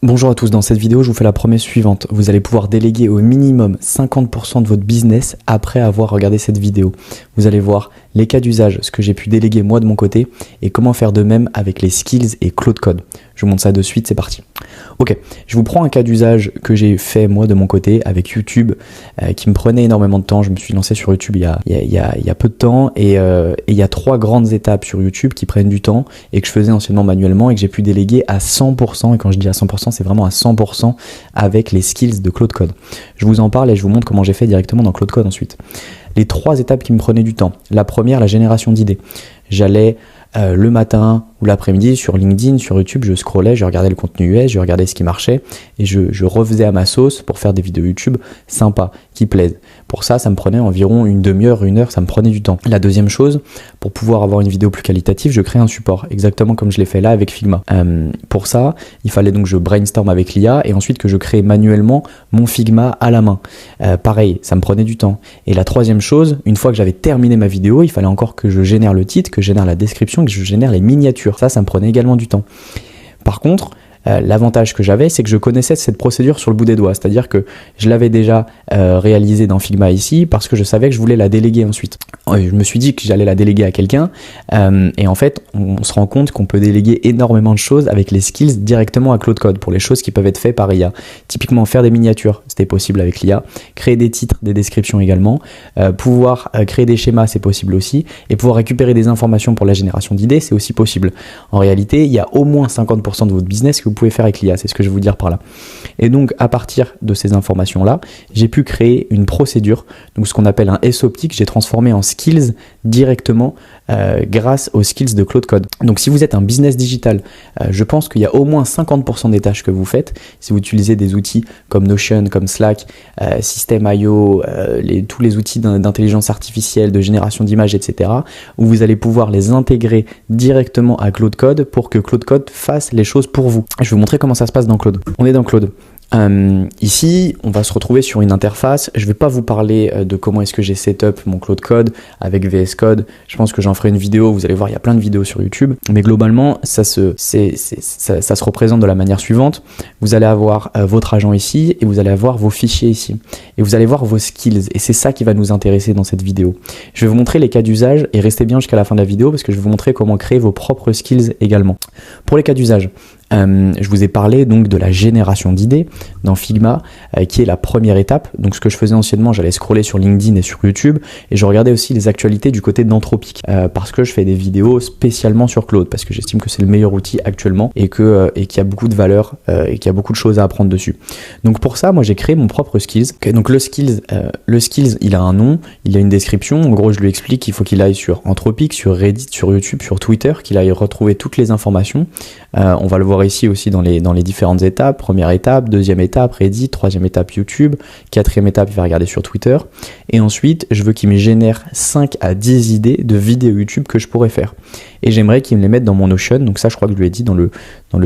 Bonjour à tous, dans cette vidéo je vous fais la promesse suivante. Vous allez pouvoir déléguer au minimum 50% de votre business après avoir regardé cette vidéo. Vous allez voir les cas d'usage, ce que j'ai pu déléguer moi de mon côté et comment faire de même avec les skills et Claude Code. Je vous montre ça de suite, c'est parti. Ok, je vous prends un cas d'usage que j'ai fait moi de mon côté avec YouTube qui me prenait énormément de temps. Je me suis lancé sur YouTube il y a peu de temps et il y a 3 grandes étapes sur YouTube qui prennent du temps et que je faisais anciennement manuellement et que j'ai pu déléguer à 100%. Et quand je dis à 100%, c'est vraiment à 100% avec les skills de Claude Code. Je vous en parle et je vous montre comment j'ai fait directement dans Claude Code ensuite. Les 3 étapes qui me prenaient du temps. La première, la génération d'idées. J'allais le matin ou l'après-midi sur LinkedIn, sur YouTube, je scrollais, je regardais le contenu US, je regardais ce qui marchait et je refaisais à ma sauce pour faire des vidéos YouTube sympas, qui plaisent. Pour ça, ça me prenait environ une demi-heure, 1 heure, ça me prenait du temps. La deuxième chose, pour pouvoir avoir une vidéo plus qualitative, je crée un support, exactement comme je l'ai fait là avec Figma. Pour ça, il fallait donc que je brainstorm avec l'IA et ensuite que je crée manuellement mon Figma à la main. Pareil, ça me prenait du temps. Et la troisième chose, une fois que j'avais terminé ma vidéo, il fallait encore que je génère le titre, que je génère la description, que je génère les miniatures. Ça me prenait également du temps. Par contre, l'avantage que j'avais, c'est que je connaissais cette procédure sur le bout des doigts. C'est-à-dire que je l'avais déjà réalisée dans Figma ici parce que je savais que je voulais la déléguer ensuite. Je me suis dit que j'allais la déléguer à quelqu'un et en fait, on se rend compte qu'on peut déléguer énormément de choses avec les skills directement à Claude Code pour les choses qui peuvent être faites par IA. Typiquement, faire des miniatures, c'était possible avec l'IA. Créer des titres, des descriptions également. Pouvoir créer des schémas, c'est possible aussi. Et pouvoir récupérer des informations pour la génération d'idées, c'est aussi possible. En réalité, il y a au moins 50% de votre business que vous pouvez faire avec l'IA, c'est ce que je vais vous dire par là. Et donc, à partir de ces informations-là, j'ai pu créer une procédure, donc ce qu'on appelle un SOP que j'ai transformé en skills directement grâce aux skills de Claude Code. Donc, si vous êtes un business digital, je pense qu'il y a au moins 50% des tâches que vous faites, si vous utilisez des outils comme Notion, comme Slack, System.io, tous les outils d'intelligence artificielle, de génération d'images, etc., où vous allez pouvoir les intégrer directement à Claude Code pour que Claude Code fasse les choses pour vous. Je vais vous montrer comment ça se passe dans Claude. On est dans Claude. Ici, on va se retrouver sur une interface. Je ne vais pas vous parler de comment est-ce que j'ai setup mon Claude Code avec VS Code. Je pense que j'en ferai une vidéo. Vous allez voir, il y a plein de vidéos sur YouTube. Mais globalement, ça se représente de la manière suivante. Vous allez avoir votre agent ici et vous allez avoir vos fichiers ici. Et vous allez voir vos skills. Et c'est ça qui va nous intéresser dans cette vidéo. Je vais vous montrer les cas d'usage et restez bien jusqu'à la fin de la vidéo parce que je vais vous montrer comment créer vos propres skills également. Pour les cas d'usage, je vous ai parlé donc de la génération d'idées dans Figma qui est la première étape. Donc ce que je faisais anciennement, j'allais scroller sur LinkedIn et sur YouTube et je regardais aussi les actualités du côté d'Anthropic parce que je fais des vidéos spécialement sur Claude parce que j'estime que c'est le meilleur outil actuellement et qu'il y a beaucoup de valeur et qu'il y a beaucoup de choses à apprendre dessus. Donc pour ça, moi j'ai créé mon propre skills. Okay, donc le skills, il a un nom, il a une description. En gros, je lui explique qu'il faut qu'il aille sur Anthropic, sur Reddit, sur YouTube, sur Twitter, qu'il aille retrouver toutes les informations. On va le voir ici aussi dans les différentes étapes. Première étape, deuxième étape, Reddit, troisième étape, YouTube, quatrième étape, il va regarder sur Twitter. Et ensuite, je veux qu'il me génère 5 à 10 idées de vidéos YouTube que je pourrais faire. Et j'aimerais qu'il me les mette dans mon Notion. Donc ça, je crois que je lui ai dit dans le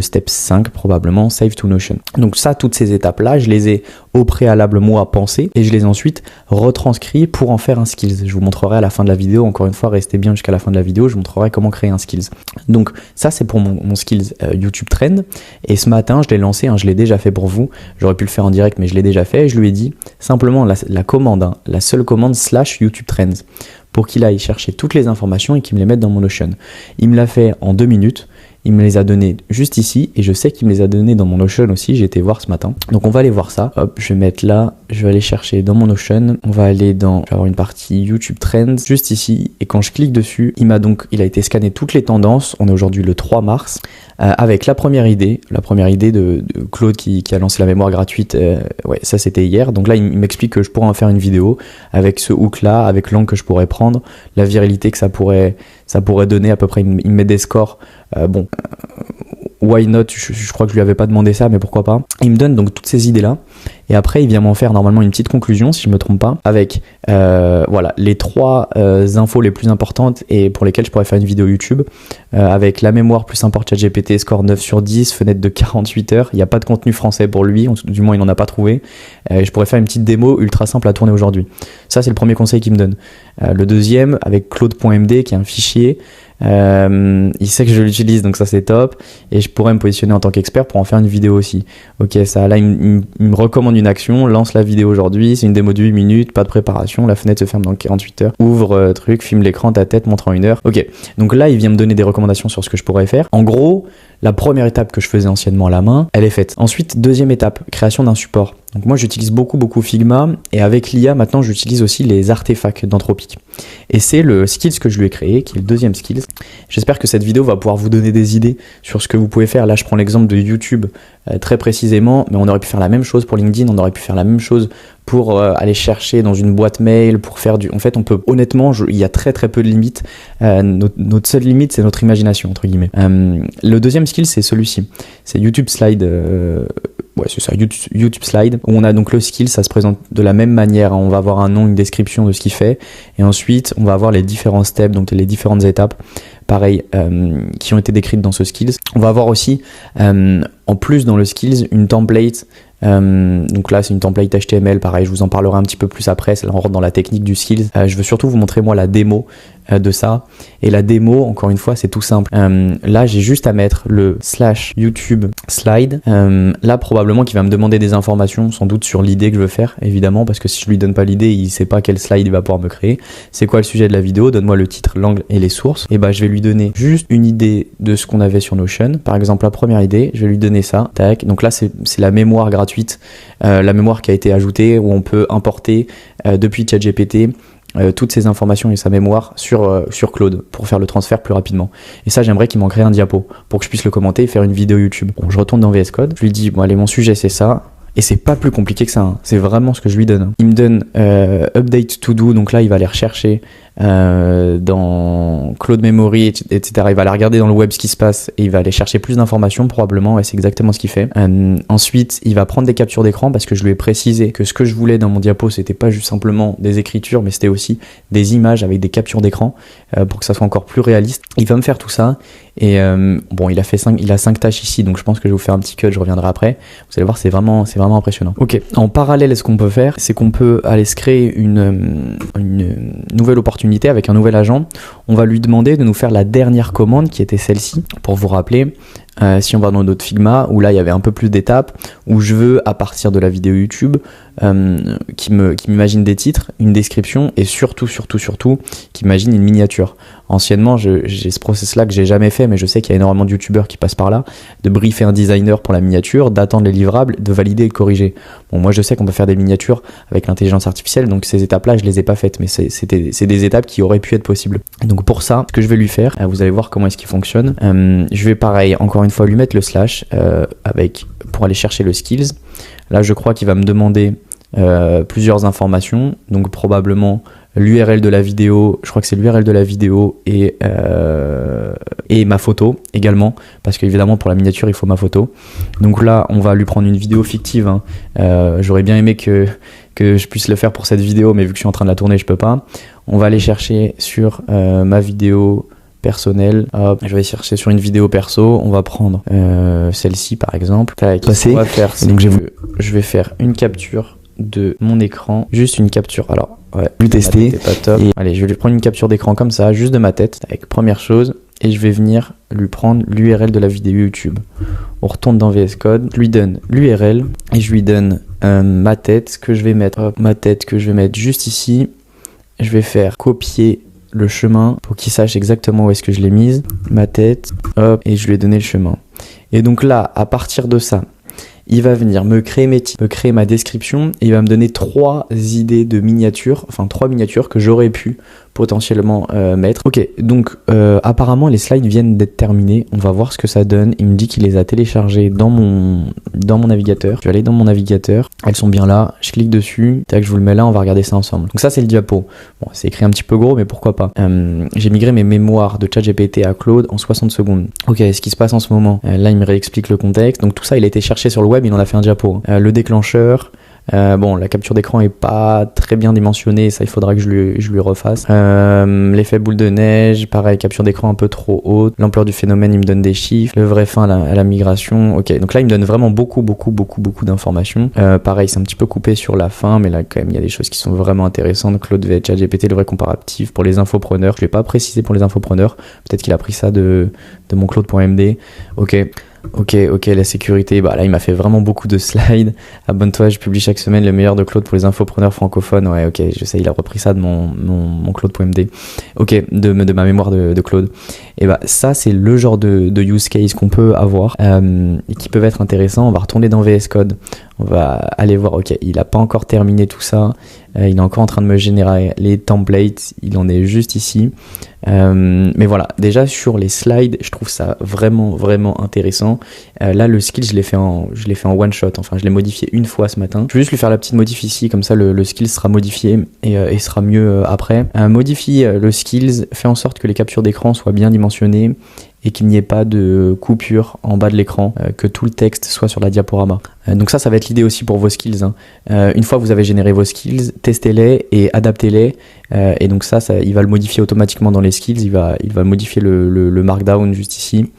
step 5, probablement, Save to Notion. Donc ça, toutes ces étapes-là, je les ai au préalable, moi, pensées et je les ai ensuite retranscrits pour en faire un skills. Je vous montrerai à la fin de la vidéo. Encore une fois, restez bien jusqu'à la fin de la vidéo. Je vous montrerai comment créer un skills. Donc ça, c'est pour mon skills YouTube Trend. Et ce matin, je l'ai lancé, je l'ai déjà fait pour vous. J'aurais pu le faire en direct, mais je l'ai déjà fait. Et je lui ai dit simplement la commande, la seule commande / YouTube Trends pour qu'il aille chercher toutes les informations et qu'il me les mette dans mon Notion. Il me l'a fait en 2 minutes. Il me les a données juste ici et je sais qu'il me les a données dans mon Notion aussi, j'ai été voir ce matin. Donc on va aller voir ça. Hop, je vais mettre là, je vais aller chercher dans mon Notion. On va aller je vais avoir une partie YouTube Trends juste ici et quand je clique dessus, il a été scanné toutes les tendances. On est aujourd'hui le 3 mars avec la première idée de Claude qui a lancé la mémoire gratuite. Ouais, ça c'était hier. Donc là, il m'explique que je pourrais en faire une vidéo avec ce hook là, avec l'angle que je pourrais prendre, la viralité que ça pourrait donner à peu près. Il me met des scores. Why not, je crois que je lui avais pas demandé ça, mais pourquoi pas. Il me donne donc toutes ces idées-là. Et après, il vient m'en faire normalement une petite conclusion, si je me trompe pas, avec les 3 infos les plus importantes et pour lesquelles je pourrais faire une vidéo YouTube. Avec la mémoire plus importante ChatGPT, score 9 sur 10, fenêtre de 48 heures. Il n'y a pas de contenu français pour lui, du moins il n'en a pas trouvé. Je pourrais faire une petite démo ultra simple à tourner aujourd'hui. Ça, c'est le premier conseil qu'il me donne. Le deuxième, avec Claude.md, qui est un fichier Il sait que je l'utilise, donc ça c'est top. Et je pourrais me positionner en tant qu'expert pour en faire une vidéo aussi. Ok, ça, là, il me recommande une action, lance la vidéo aujourd'hui, c'est une démo de 8 minutes, pas de préparation, la fenêtre se ferme dans 48 heures, ouvre truc, filme l'écran, ta tête, montre en 1 heure. Ok, donc là, il vient me donner des recommandations sur ce que je pourrais faire. En gros, la première étape que je faisais anciennement à la main, elle est faite. Ensuite, deuxième étape, création d'un support. Donc moi, j'utilise beaucoup Figma et avec l'IA, maintenant, j'utilise aussi les artefacts d'Anthropic. Et c'est le skills que je lui ai créé, qui est le deuxième skills. J'espère que cette vidéo va pouvoir vous donner des idées sur ce que vous pouvez faire. Là, je prends l'exemple de YouTube très précisément, mais on aurait pu faire la même chose pour LinkedIn, on aurait pu faire la même chose pour aller chercher dans une boîte mail, pour faire du... En fait, on peut, honnêtement, il y a très peu de limites. Notre seule limite, c'est notre imagination, entre guillemets. Le deuxième skill, c'est celui-ci. C'est YouTube Slide. Ouais, c'est ça, YouTube Slide, où on a donc le skill, ça se présente de la même manière. On va avoir un nom, une description de ce qu'il fait. Et ensuite, on va avoir les différents steps, donc les différentes étapes, pareil, qui ont été décrites dans ce skills. On va avoir aussi, en plus dans le skills, une template. Donc là, c'est une template HTML, pareil, je vous en parlerai un petit peu plus après, ça rentre dans la technique du skills. Je veux surtout vous montrer, moi, la démo de ça. Et la démo, encore une fois, c'est tout simple. Là, j'ai juste à mettre le / YouTube slide. Là, probablement qu'il va me demander des informations, sans doute sur l'idée que je veux faire, évidemment, parce que si je lui donne pas l'idée, il sait pas quel slide il va pouvoir me créer. C'est quoi le sujet de la vidéo? Donne-moi le titre, l'angle et les sources. Et bah, je vais lui donner juste une idée de ce qu'on avait sur Notion. Par exemple, la première idée, je vais lui donner ça. Tac. Donc là, c'est la mémoire gratuite, la mémoire qui a été ajoutée, où on peut importer depuis ChatGPT toutes ces informations et sa mémoire sur Claude pour faire le transfert plus rapidement. Et ça, j'aimerais qu'il m'en crée un diapo pour que je puisse le commenter et faire une vidéo YouTube. Bon, je retourne dans VS Code, je lui dis, bon allez, mon sujet c'est ça. Et c'est pas plus compliqué que ça, hein. C'est vraiment ce que je lui donne. Il me donne update to do, donc là il va aller rechercher dans Cloud Memory, etc. Il va aller regarder dans le web ce qui se passe et il va aller chercher plus d'informations probablement, et c'est exactement ce qu'il fait. Ensuite, il va prendre des captures d'écran parce que je lui ai précisé que ce que je voulais dans mon diapo, c'était pas juste simplement des écritures, mais c'était aussi des images avec des captures d'écran pour que ça soit encore plus réaliste. Il va me faire tout ça et bon, il a 5 tâches ici, donc je pense que je vais vous faire un petit cut, je reviendrai après. Vous allez voir, c'est vraiment impressionnant. Ok, en parallèle, ce qu'on peut faire, c'est qu'on peut aller se créer une nouvelle opportunité avec un nouvel agent. On va lui demander de nous faire la dernière commande qui était celle-ci. Pour vous rappeler, si on va dans notre Figma, où là il y avait un peu plus d'étapes, où je veux à partir de la vidéo YouTube qui m'imagine des titres, une description et surtout qui imagine une miniature. Anciennement, j'ai ce process-là que j'ai jamais fait, mais je sais qu'il y a énormément de youtubeurs qui passent par là, de briefer un designer pour la miniature, d'attendre les livrables, de valider et de corriger. Bon, moi je sais qu'on peut faire des miniatures avec l'intelligence artificielle, donc ces étapes-là je les ai pas faites, mais c'est des étapes qui auraient pu être possibles. Donc pour ça, ce que je vais lui faire, vous allez voir comment est-ce qu'il fonctionne. Je vais pareil, encore une fois, lui mettre le / pour aller chercher le skills. Là, je crois qu'il va me demander plusieurs informations, donc probablement l'URL de la vidéo, je crois que c'est l'URL de la vidéo et ma photo également, parce qu'évidemment pour la miniature il faut ma photo. Donc là on va lui prendre une vidéo fictive, hein. J'aurais bien aimé que je puisse le faire pour cette vidéo, mais vu que je suis en train de la tourner je peux pas. On va aller chercher sur ma vidéo personnelle. Hop, je vais chercher sur une vidéo perso, on va prendre celle-ci par exemple. Tac, on va faire, donc je vais faire une capture de mon écran, juste une capture. Alors ouais, plus testé. Pas top. Allez, je vais lui prendre une capture d'écran comme ça, juste de ma tête, avec première chose, et je vais venir lui prendre l'URL de la vidéo YouTube. On retourne dans VS Code, je lui donne l'URL et je lui donne ma tête que je vais mettre, juste ici. Je vais faire copier le chemin pour qu'il sache exactement où est-ce que je l'ai mise, ma tête, hop, et je lui ai donné le chemin. Et donc là, à partir de ça, il va venir me créer mes titres, me créer ma description et il va me donner 3 idées de miniatures, enfin 3 miniatures que j'aurais pu potentiellement mettre. Ok, donc apparemment les slides viennent d'être terminés, on va voir ce que ça donne. Il me dit qu'il les a téléchargés dans mon navigateur. Je vais aller dans mon navigateur, elles sont bien là, je clique dessus, tac, je vous le mets là, on va regarder ça ensemble. Donc ça c'est le diapo. Bon, c'est écrit un petit peu gros mais pourquoi pas. J'ai migré mes mémoires de ChatGPT à Claude en 60 secondes. Ok, ce qui se passe en ce moment, là il me réexplique le contexte, donc tout ça il a été cherché sur le web, il en a fait un diapo. Le déclencheur, Bon, la capture d'écran est pas très bien dimensionnée, ça il faudra que je lui refasse. L'effet boule de neige, pareil, capture d'écran un peu trop haute. L'ampleur du phénomène, il me donne des chiffres. Le vrai fin à la migration. Ok, donc là il me donne vraiment beaucoup d'informations. Pareil, c'est un petit peu coupé sur la fin, mais là quand même il y a des choses qui sont vraiment intéressantes. Claude V, ChatGPT, le vrai comparatif pour les infopreneurs. Je l'ai pas précisé pour les infopreneurs. Peut-être qu'il a pris ça de mon Claude.md. Ok, la sécurité, bah là il m'a fait vraiment beaucoup de slides. Abonne-toi, je publie chaque semaine le meilleur de Claude pour les infopreneurs francophones. Ouais, ok, je sais, il a repris ça de mon Claude.md. Ok, de ma mémoire de Claude. Et bah ça c'est le genre de use case qu'on peut avoir et qui peuvent être intéressants. On va retourner dans VS Code. On va aller voir, ok, il a pas encore terminé tout ça. Il est encore en train de me générer les templates. Il en est juste ici. Mais voilà, déjà sur les slides, je trouve ça vraiment intéressant. Là, le skill, je l'ai fait en one shot. Enfin, je l'ai modifié une fois ce matin. Je vais juste lui faire la petite modif ici, comme ça le skill sera modifié et sera mieux après. Modifie le skills, fait en sorte que les captures d'écran soient bien dimensionnées et qu'il n'y ait pas de coupure en bas de l'écran, que tout le texte soit sur la diaporama. Donc ça va être l'idée aussi pour vos skills. Une fois que vous avez généré vos skills, testez-les et adaptez-les. Et donc ça, il va le modifier automatiquement dans les skills. Il va modifier le markdown juste ici.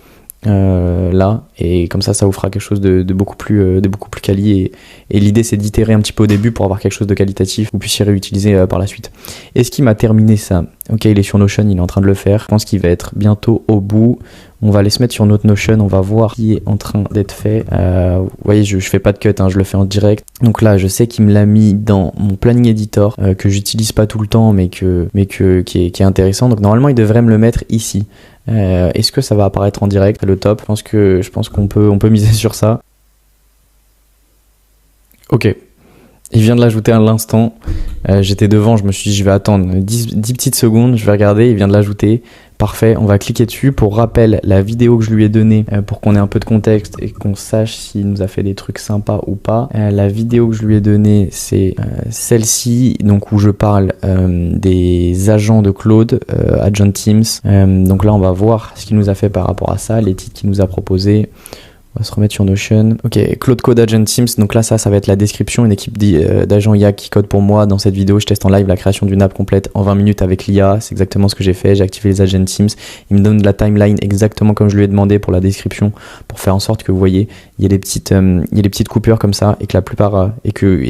Là, et comme ça vous fera quelque chose de beaucoup plus quali, et l'idée c'est d'itérer un petit peu au début pour avoir quelque chose de qualitatif que vous puissiez réutiliser par la suite. Est-ce qu'il m'a terminé ça? Ok, il est sur Notion, il est en train de le faire. Je pense qu'il va être bientôt au bout. On va aller se mettre sur notre Notion, on va voir ce qui est en train d'être fait. Vous voyez, je fais pas de cut, je le fais en direct. Donc là, je sais qu'il me l'a mis dans mon planning editor que j'utilise pas tout le temps, mais qui est intéressant. Donc normalement, il devrait me le mettre ici. Est-ce que ça va apparaître en direct? Le top. Je pense qu'on peut miser sur ça. Ok. Il vient de l'ajouter à l'instant. J'étais devant, je me suis dit je vais attendre 10 petites secondes, je vais regarder, il vient de l'ajouter. Parfait, on va cliquer dessus. Pour rappel, la vidéo que je lui ai donnée, pour qu'on ait un peu de contexte et qu'on sache s'il nous a fait des trucs sympas ou pas. La vidéo que je lui ai donnée, c'est celle-ci, donc où je parle des agents de Claude, Agent Teams. Donc là, on va voir ce qu'il nous a fait par rapport à ça, les titres qu'il nous a proposés. On va se remettre sur Notion. Ok, Claude Code Agent Teams. Donc là, ça va être la description. Une équipe d'agents IA qui code pour moi. Dans cette vidéo, je teste en live la création d'une app complète en 20 minutes avec l'IA. C'est exactement ce que j'ai fait. J'ai activé les Agent Teams. Il me donne la timeline exactement comme je lui ai demandé pour la description, pour faire en sorte que vous voyez, il y a des petites coupures comme ça et que la plupart, et que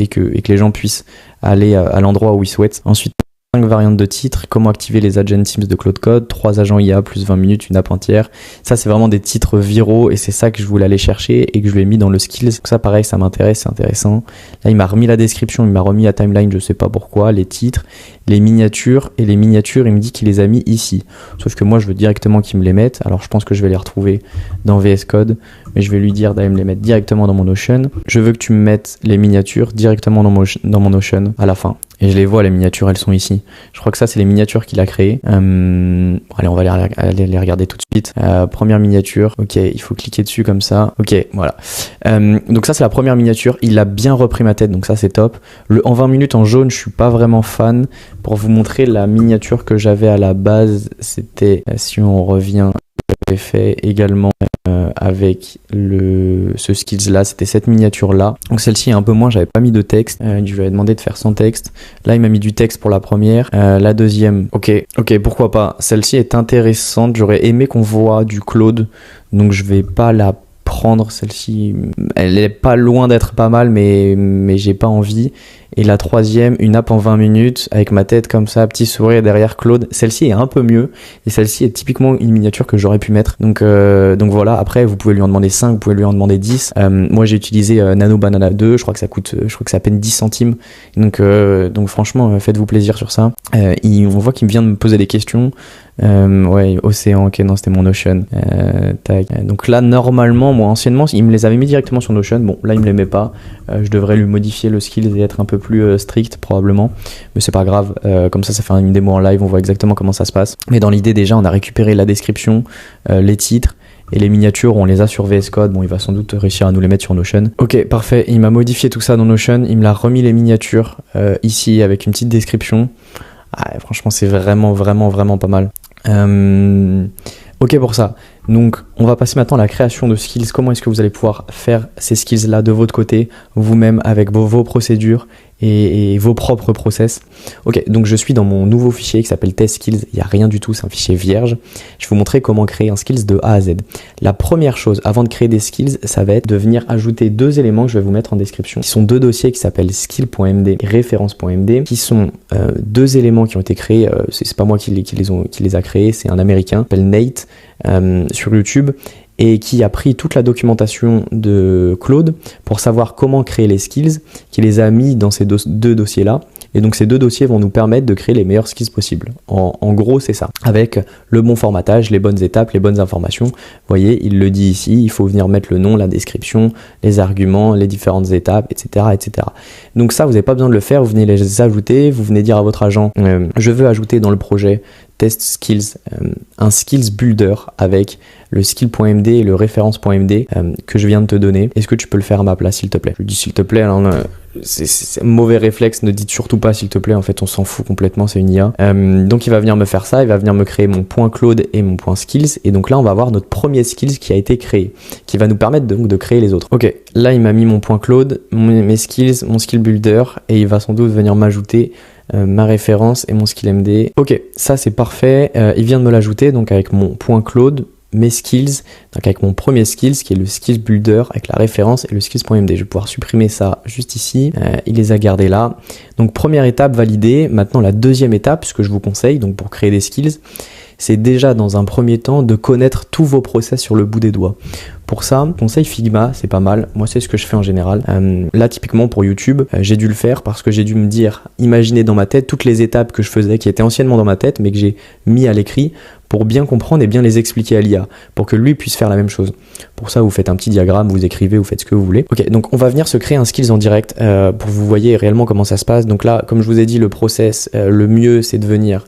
les gens puissent aller à l'endroit où ils souhaitent. Ensuite, 5 variantes de titres, comment activer les Agent Teams de Claude Code, 3 agents IA plus 20 minutes, une app entière. Ça, c'est vraiment des titres viraux et c'est ça que je voulais aller chercher et que je lui ai mis dans le skills. Donc ça, pareil, ça m'intéresse, c'est intéressant. Là, il m'a remis la description, il m'a remis la timeline, je sais pas pourquoi, les titres, les miniatures, et les miniatures, il me dit qu'il les a mis ici. Sauf que moi, je veux directement qu'il me les mette. Alors, je pense que je vais les retrouver dans VS Code, mais je vais lui dire d'aller me les mettre directement dans mon Notion. Je veux que tu me mettes les miniatures directement dans mon Notion à la fin. Et je les vois, les miniatures, elles sont ici. Je crois que ça, c'est les miniatures qu'il a créées. Allez, on va aller les regarder tout de suite. Première miniature. Ok, il faut cliquer dessus comme ça. Ok, voilà. Donc ça, c'est la première miniature. Il a bien repris ma tête, donc ça, c'est top. En 20 minutes en jaune, je suis pas vraiment fan. Pour vous montrer la miniature que j'avais à la base, c'était, si on revient, j'avais fait également avec ce skills là, c'était cette miniature là. Donc celle-ci est un peu moins, j'avais pas mis de texte, je lui avais demandé de faire sans texte. Là il m'a mis du texte pour la première, la deuxième, ok pourquoi pas, celle-ci est intéressante, j'aurais aimé qu'on voit du Claude, donc je vais pas la prendre, celle-ci elle est pas loin d'être pas mal, mais j'ai pas envie. Et la troisième, une app en 20 minutes avec ma tête comme ça, petit sourire derrière Claude. Celle-ci est un peu mieux et celle-ci est typiquement une miniature que j'aurais pu mettre. Donc voilà, après vous pouvez lui en demander 5, vous pouvez lui en demander 10. Moi j'ai utilisé Nano Banana 2, je crois que c'est à peine 10 centimes. Donc franchement, faites-vous plaisir sur ça. On voit qu'il vient de me poser des questions. Ouais, Océan, ok, non, c'était mon Notion. Tac. Donc là, normalement, moi, anciennement, il me les avait mis directement sur Notion. Bon, là, il me les met pas. Je devrais lui modifier le skill et être un peu plus strict, probablement. Mais c'est pas grave. Comme ça fait une démo en live, on voit exactement comment ça se passe. Mais dans l'idée, déjà, on a récupéré la description, les titres. Et les miniatures, on les a sur VS Code. Bon, il va sans doute réussir à nous les mettre sur Notion. Ok, parfait. Il m'a modifié tout ça dans Notion. Il me l'a remis les miniatures ici avec une petite description. Franchement, c'est vraiment pas mal. Ok pour ça. Donc on va passer maintenant à la création de skills. Comment est-ce que vous allez pouvoir faire ces skills là de votre côté, vous-même, avec vos procédures et vos propres process. Ok, donc je suis dans mon nouveau fichier qui s'appelle test skills. Il n'y a rien du tout, c'est un fichier vierge. Je vais vous montrer comment créer un skills de A à Z. La première chose avant de créer des skills, ça va être de venir ajouter deux éléments que je vais vous mettre en description, qui sont deux dossiers qui s'appellent skill.md et référence.md, qui sont deux éléments qui ont été créés. C'est pas moi qui les a créés, c'est un américain qui s'appelle Nate sur YouTube, et qui a pris toute la documentation de Claude pour savoir comment créer les skills, qui les a mis dans ces deux dossiers-là. Et donc ces deux dossiers vont nous permettre de créer les meilleurs skills possibles. En gros, c'est ça. Avec le bon formatage, les bonnes étapes, les bonnes informations. Vous voyez, il le dit ici, il faut venir mettre le nom, la description, les arguments, les différentes étapes, etc. etc. Donc ça, vous n'avez pas besoin de le faire, vous venez les ajouter, vous venez dire à votre agent, je veux ajouter dans le projet test skills, un skills builder avec le skill.md et le référence.md que je viens de te donner. Est-ce que tu peux le faire à ma place, s'il te plaît? Je dis s'il te plaît, alors c'est un mauvais réflexe, ne dites surtout pas s'il te plaît, en fait on s'en fout complètement, c'est une IA. Donc il va venir me faire ça, il va venir me créer mon point Claude et mon point skills, et donc là on va avoir notre premier skills qui a été créé, qui va nous permettre donc de créer les autres. Ok, là il m'a mis mon point Claude, mes skills, mon skill builder, et il va sans doute venir m'ajouter ma référence et mon skill MD. Ok, ça c'est parfait, il vient de me l'ajouter, donc avec mon point Claude, mes skills, donc avec mon premier skills qui est le skills builder avec la référence et le skills.md. Je vais pouvoir supprimer ça juste ici, il les a gardés là. Donc première étape validée. Maintenant la deuxième étape, ce que je vous conseille donc pour créer des skills, c'est déjà dans un premier temps de connaître tous vos process sur le bout des doigts. Pour ça, conseil Figma, c'est pas mal. Moi, c'est ce que je fais en général. Là, typiquement pour YouTube, j'ai dû le faire parce que j'ai dû me dire, imaginer dans ma tête toutes les étapes que je faisais qui étaient anciennement dans ma tête, mais que j'ai mis à l'écrit pour bien comprendre et bien les expliquer à l'IA, pour que lui puisse faire la même chose. Pour ça, vous faites un petit diagramme, vous écrivez, vous faites ce que vous voulez. Ok, donc on va venir se créer un skills en direct pour que vous voyez réellement comment ça se passe. Donc là, comme je vous ai dit, le process, le mieux, c'est de venir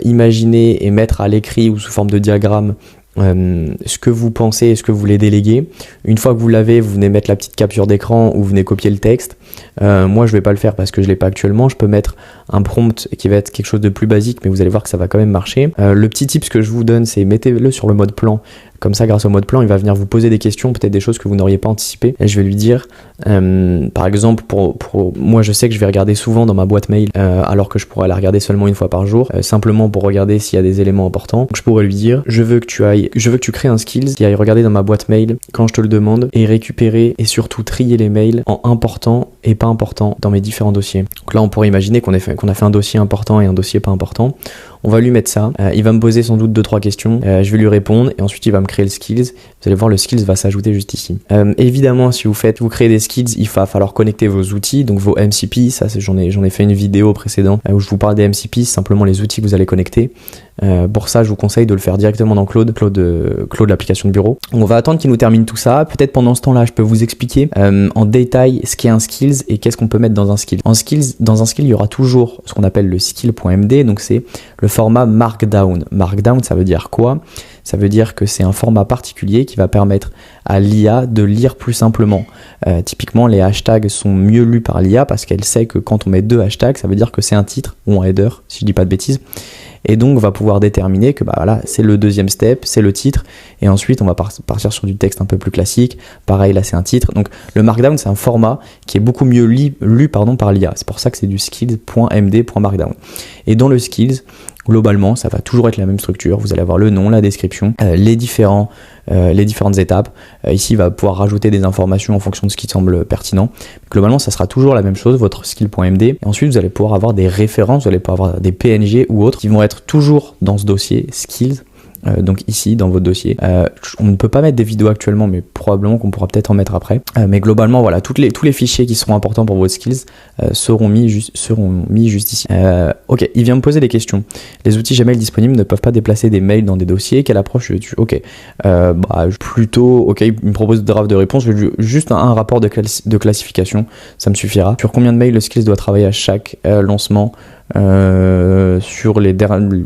imaginer et mettre à l'écrit ou sous forme de diagramme ce que vous pensez et ce que vous voulez déléguer. Une fois que vous l'avez, vous venez mettre la petite capture d'écran ou vous venez copier le texte. Moi je vais pas le faire parce que je l'ai pas actuellement. Je peux mettre un prompt qui va être quelque chose de plus basique, mais vous allez voir que ça va quand même marcher. Le petit tip que je vous donne, c'est mettez-le sur le mode plan. Comme ça, grâce au mode plan, il va venir vous poser des questions, peut-être des choses que vous n'auriez pas anticipées. Et je vais lui dire, par exemple, pour moi, je sais que je vais regarder souvent dans ma boîte mail, alors que je pourrais la regarder seulement une fois par jour, simplement pour regarder s'il y a des éléments importants. Donc, je pourrais lui dire, je veux que tu crées un skills qui aille regarder dans ma boîte mail quand je te le demande et récupérer et surtout trier les mails en important et pas important dans mes différents dossiers. Donc là, on pourrait imaginer qu'on a fait un dossier important et un dossier pas important. On va lui mettre ça, il va me poser sans doute 2-3 questions, je vais lui répondre et ensuite il va me créer le skills. Vous allez voir, le skills va s'ajouter juste ici. Évidemment, si vous créez des skills, il va falloir connecter vos outils, donc vos MCP, ça j'en ai fait une vidéo précédente où je vous parle des MCP, simplement les outils que vous allez connecter. Pour ça, je vous conseille de le faire directement dans Claude, l'application de bureau. On va attendre qu'il nous termine tout ça. Peut-être pendant ce temps-là, je peux vous expliquer en détail ce qu'est un skills et qu'est-ce qu'on peut mettre dans un skill. Dans un skill, il y aura toujours ce qu'on appelle le skill.md, donc c'est le format Markdown. Markdown, ça veut dire quoi? Ça veut dire que c'est un format particulier qui va permettre à l'IA de lire plus simplement. Typiquement, les hashtags sont mieux lus par l'IA parce qu'elle sait que quand on met 2 hashtags, ça veut dire que c'est un titre ou un header, si je dis pas de bêtises. Et donc, on va pouvoir déterminer que voilà, c'est le deuxième step, c'est le titre. Et ensuite, on va partir sur du texte un peu plus classique. Pareil, là, c'est un titre. Donc, le Markdown, c'est un format qui est beaucoup mieux lu par l'IA. C'est pour ça que c'est du skills.md.markdown. Et dans le skills, globalement, ça va toujours être la même structure. Vous allez avoir le nom, la description, les différentes étapes. Ici, il va pouvoir rajouter des informations en fonction de ce qui semble pertinent. Globalement, ça sera toujours la même chose, votre skill.md. Et ensuite, vous allez pouvoir avoir des références, vous allez pouvoir avoir des PNG ou autres qui vont être toujours dans ce dossier skills. Donc ici dans votre dossier, on ne peut pas mettre des vidéos actuellement, mais probablement qu'on pourra peut-être en mettre après. Mais globalement, voilà, tous les fichiers qui seront importants pour votre skills seront mis juste ici. Ok, il vient me poser des questions. Les outils Gmail disponibles ne peuvent pas déplacer des mails dans des dossiers. Quelle approche tu Ok, plutôt. Ok, il me propose des drafts de réponse. Juste un rapport de classification, ça me suffira. Sur combien de mails le skills doit travailler à chaque lancement? sur les derniers,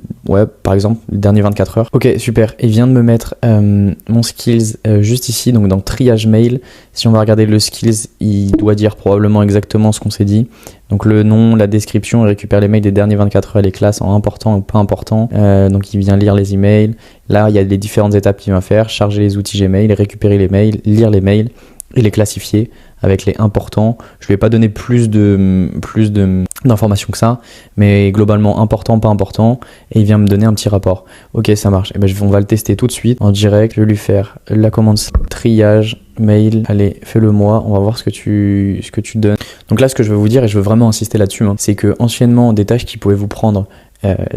par exemple, les derniers 24 heures. Ok, super. Il vient de me mettre mon skills juste ici, donc dans triage mail. Si on va regarder le skills, il doit dire probablement exactement ce qu'on s'est dit. Donc le nom, la description, il récupère les mails des derniers 24 heures, les classes en important ou pas important. Donc il vient lire les emails. Là, il y a les différentes étapes qu'il vient faire. Charger les outils Gmail, récupérer les mails, lire les mails et les classifier avec les importants. Je lui ai pas donné plus d'informations que ça, mais globalement important, pas important, et il vient me donner un petit rapport. Ok, ça marche. Et ben on va le tester tout de suite en direct. Je vais lui faire la commande triage mail. Allez, fais-le moi. On va voir ce que tu donnes. Donc là, ce que je veux vous dire, et je veux vraiment insister là-dessus, c'est que anciennement, des tâches qui pouvaient vous prendre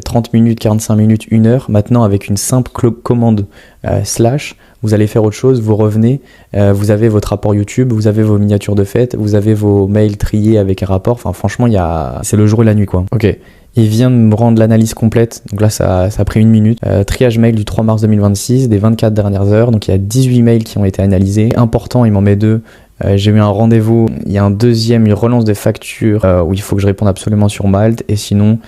30 minutes, 45 minutes, 1 heure, maintenant avec une simple commande slash, vous allez faire autre chose, vous revenez, vous avez votre rapport YouTube, vous avez vos miniatures de fête, vous avez vos mails triés avec un rapport, enfin franchement c'est le jour et la nuit quoi. Ok, il vient de me rendre l'analyse complète, donc là ça a pris 1 minute, triage mail du 3 mars 2026, des 24 dernières heures, donc il y a 18 mails qui ont été analysés, important il m'en met 2. J'ai eu un rendez-vous, il y a un deuxième, une relance des factures où il faut que je réponde absolument sur Malte, et sinon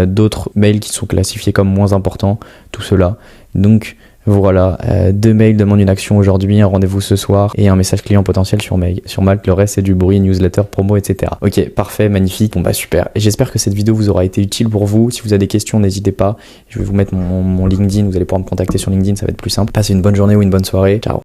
d'autres mails qui sont classifiés comme moins importants, tout cela. Donc voilà, 2 mails demandent une action aujourd'hui, un rendez-vous ce soir et un message client potentiel sur Malte. Le reste c'est du bruit, newsletter, promo, etc. Ok, parfait, magnifique, bon bah super. Et j'espère que cette vidéo vous aura été utile pour vous. Si vous avez des questions, n'hésitez pas. Je vais vous mettre mon LinkedIn, vous allez pouvoir me contacter sur LinkedIn, ça va être plus simple. Passez une bonne journée ou une bonne soirée. Ciao.